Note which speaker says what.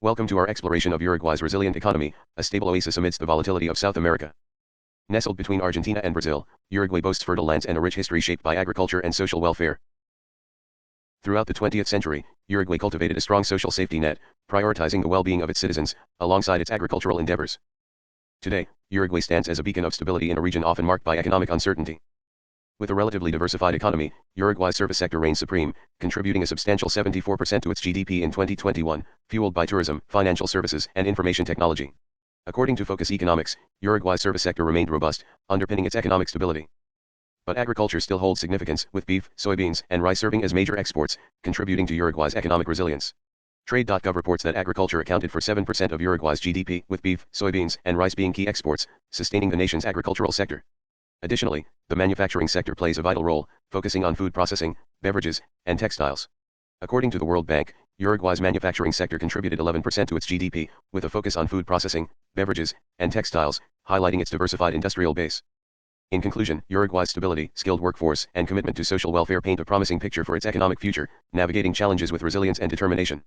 Speaker 1: Welcome to our exploration of Uruguay's resilient economy, a stable oasis amidst the volatility of South America. Nestled between Argentina and Brazil, Uruguay boasts fertile lands and a rich history shaped by agriculture and social welfare. Throughout the 20th century, Uruguay cultivated a strong social safety net, prioritizing the well-being of its citizens, alongside its agricultural endeavors. Today, Uruguay stands as a beacon of stability in a region often marked by economic uncertainty. With a relatively diversified economy, Uruguay's service sector reigns supreme, contributing a substantial 74% to its GDP in 2021, fueled by tourism, financial services, and information technology. According to Focus Economics, Uruguay's service sector remained robust, underpinning its economic stability. But agriculture still holds significance, with beef, soybeans, and rice serving as major exports, contributing to Uruguay's economic resilience. Trade.gov reports that agriculture accounted for 7% of Uruguay's GDP, with beef, soybeans, and rice being key exports, sustaining the nation's agricultural sector. Additionally, the manufacturing sector plays a vital role, focusing on food processing, beverages, and textiles. According to the World Bank, Uruguay's manufacturing sector contributed 11% to its GDP, with a focus on food processing, beverages, and textiles, highlighting its diversified industrial base. In conclusion, Uruguay's stability, skilled workforce, and commitment to social welfare paint a promising picture for its economic future, navigating challenges with resilience and determination.